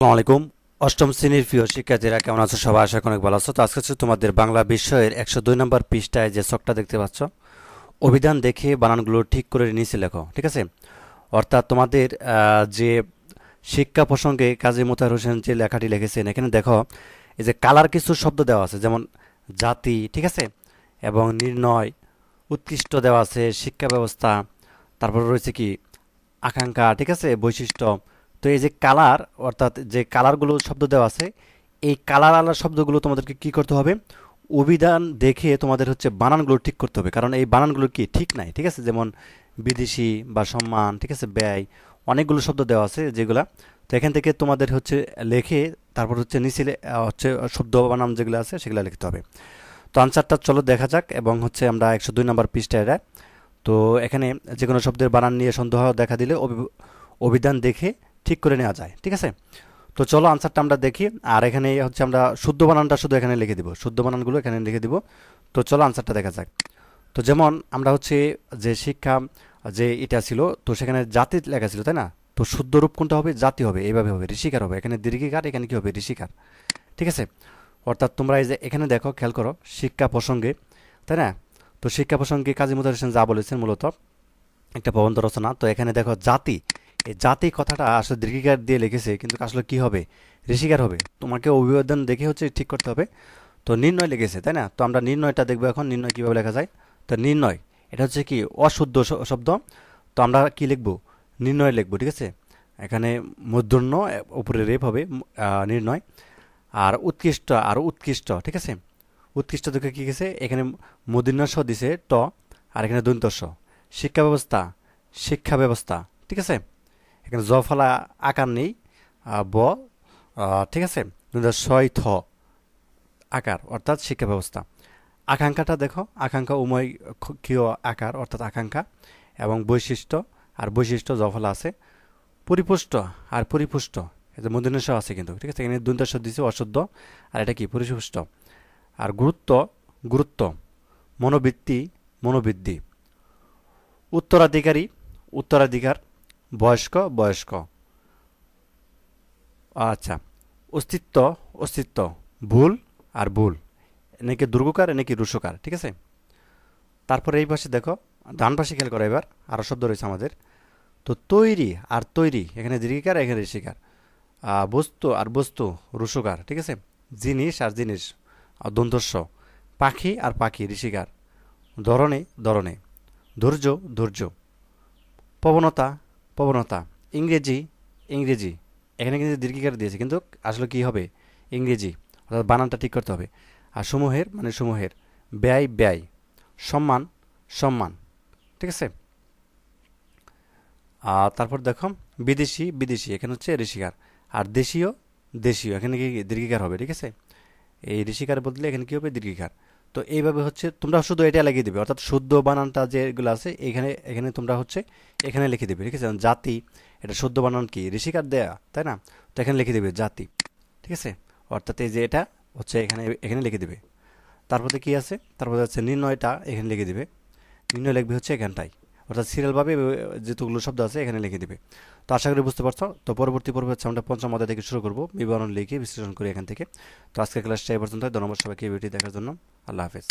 আসসালামু আলাইকুম। অষ্টম শ্রেণীর প্রিয় শিক্ষার্থীরা কেমন আছো? সবাই আশা করি অনেক ভালো আছো। তো আজকে হচ্ছে তোমাদের বাংলা বিষয়ের 102 নম্বর পৃষ্ঠায় যে ছকটা দেখতে পাচ্ছ, অভিধান দেখে বানানগুলো ঠিক করে নিচে লেখো। ঠিক আছে? অর্থাৎ তোমাদের যে শিক্ষা প্রসঙ্গে কাজী মোতাহার হোসেন যে লেখাটি লিখেছেন, এখানে দেখো এই যে কালার কিছু শব্দ দেওয়া আছে, যেমন জাতি, ঠিক আছে, এবং নির্ণয়, উৎকৃষ্ট দেওয়া আছে, শিক্ষা ব্যবস্থা, তারপর রয়েছে কি আকাঙ্ক্ষা, ঠিক আছে, বৈশিষ্ট্য। তো এই যে কালার, অর্থাৎ যে কালারগুলো শব্দ দেওয়া আছে, এই কালার আলাদা শব্দগুলো তোমাদেরকে কি করতে হবে? অভিধান দেখে তোমাদের হচ্ছে বানানগুলো ঠিক করতে হবে, কারণ এই বানানগুলো কি ঠিক নাই। ঠিক আছে? যেমন বিদেশি বা সম্মান, ঠিক আছে, ব্যয়, অনেকগুলো শব্দ দেওয়া আছে যেগুলা। তো এখান থেকে তোমাদের হচ্ছে লেখে তারপর হচ্ছে নিচে হচ্ছে শব্দ বানান যেগুলো আছে সেগুলো লিখতে হবে। তো আনসারটা চলো দেখা যাক, এবং হচ্ছে আমরা 102 নম্বর পৃষ্ঠায় এটা। তো এখানে যে কোনো শব্দের বানান নিয়ে সন্দেহ দেখা দিলে অভিধান দেখে ঠিক করে নেওয়া যায়। ঠিক আছে? তো চলো আনসারটা আমরা দেখি। আর এখানে হচ্ছে আমরা শুদ্ধ বানানটা শুধু এখানে লিখে দিব, শুদ্ধ বানানগুলো এখানে লিখে দিব। তো চলো আনসারটা দেখা যাক। তো যেমন আমরা হচ্ছে যে শিক্ষা যে এটা ছিল, তো সেখানে জাতি লেখা ছিল, তাই না? তো শুদ্ধ রূপ কোনটা হবে? জাতি হবে, এইভাবে হবে, ঋষিকার হবে। এখানে দীর্ঘিকার, এখানে কি হবে? ঋষিকার। ঠিক আছে? অর্থাৎ তোমরা এই যে এখানে দেখো, খেয়াল করো, শিক্ষা প্রসঙ্গে, তাই না? তো শিক্ষা প্রসঙ্গে কাজী মুতাহার হোসেন যা বলেছেন মূলত একটা প্রবন্ধ রচনা। তো এখানে দেখো জাতি, এই জাতি কথাটা আসলে দীর্ঘিকার দিয়ে লিখেছে, কিন্তু আসলে কি হবে? ঋষিকার হবে। তোমাকে অভিবাদন দেখে হচ্ছে ঠিক করতে হবে। তো নির্ণয় লিখেছে, তাই না? তো আমরা নির্ণয়টা দেখবো এখন, নির্ণয় কিভাবে লেখা যায়। তো নির্ণয়, এটা হচ্ছে কি অশুদ্ধ শব্দ। তো আমরা কি লিখবো? নির্ণয় লিখবো। ঠিক আছে? এখানে মূর্ধন্য, উপরে রেপ হবে, নির্ণয়। আর উৎকৃষ্ট, আর উৎকৃষ্ট, ঠিক আছে, উৎকৃষ্ট দেখে কি গেছে, এখানে মূর্ধন্য স দিছে ট, আর এখানে দন্ত স। শিক্ষা ব্যবস্থা, শিক্ষা ব্যবস্থা, ঠিক আছে, এখানে জ ফলা আকার নেই, ব, ঠিক আছে, ছয় থ আকার, অর্থাৎ শিক্ষা ব্যবস্থা। আকাঙ্ক্ষাটা দেখো, আকাঙ্ক্ষা উময় ক্ষীয় আকার, অর্থাৎ আকাঙ্ক্ষা, এবং বৈশিষ্ট্য, আর বৈশিষ্ট্য জ ফলা আছে। পরিপুষ্ট আর পরিপুষ্ট, এটা মূর্ধন্য স আছে কিন্তু, ঠিক আছে, এখানে দন্ত স দিছে অশুদ্ধ, আর এটা কি পরিপুষ্ট। আর গুরুত্ব, গুরুত্ব, মনোবৃত্তি, মনোবৃদ্ধি, উত্তরাধিকারী, উত্তরাধিকার, বয়স্ক, বয়স্ক। আচ্ছা, অস্তিত্ব, অস্তিত্ব, ভুল আর ভুল, এনেকে দুর্গকার, এনেকে রুশকার। ঠিক আছে? তারপরে এই পাশে দেখো, ডান পাশে খেয়াল করো, এবার আরও শব্দ রয়েছে আমাদের। তো তৈরি আর তৈরি, এখানে দীর্ঘিকার, এখানে ঋষিকার। বস্তু আর বস্তু, রুশকার। ঠিক আছে? জিনিস আর জিনিস, দন্তস্ব। পাখি আর পাখি, ঋষিকার। ধরনে, ধরনে। ধৈর্য, ধৈর্য। প্রবণতা, প্রবণতা। ইংরেজি, ইংরেজি, এখানে কিন্তু দীর্ঘিকার দিয়েছে, কিন্তু আসলে কি হবে? ইংরেজি, অর্থাৎ বানানটা ঠিক করতে হবে। আর সমূহের মানে সমূহের। ব্যয়, ব্যয়। সম্মান, সম্মান। ঠিক আছে? আর তারপর দেখো, বিদেশি, বিদেশি, এখানে হচ্ছে ঋষিকার। আর দেশীয়, দেশীয়, এখানে কি দীর্ঘিকার হবে। ঠিক আছে? এই ঋষিকার বদলে এখানে কি হবে? দীর্ঘিকার। তো এইভাবে হচ্ছে তোমরা শুধু এটা লাগিয়ে দিবে, অর্থাৎ শুদ্ধ বানানটা যেগুলো আছে এখানে, এখানে তোমরা হচ্ছে এখানে লিখে দিবে। ঠিক আছে? যেমন জাতি, এটা শুদ্ধ বানান কি? ঋষিকার দেয়া, তাই না? তো এখানে লিখে দিবে জাতি। ঠিক আছে? অর্থাৎ এই যে এটা হচ্ছে এখানে, এখানে লিখে দিবে। তারপরে কি আছে? তারপরে হচ্ছে নির্ণয়টা এখানে লিখে দিবে। নির্ণয় লিখবে হচ্ছে এখানটায়, অর্থাৎ সিরিয়ালভাবে যেগুলো শব্দ আছে এখানে লিখে দিবে। তো আশা করি বুঝতে পারছো। তো পরবর্তী পর্বে হচ্ছে আমরা পঞ্চম অধ্যায় থেকে শুরু করবো, বিবরণ লিখে বিশ্লেষণ করি এখান থেকে। তো আজকের ক্লাসটা এই পর্যন্ত। ধন্যবাদ সবাইকে ভিডিওটি দেখার জন্য। আল্লাহ হাফেজ।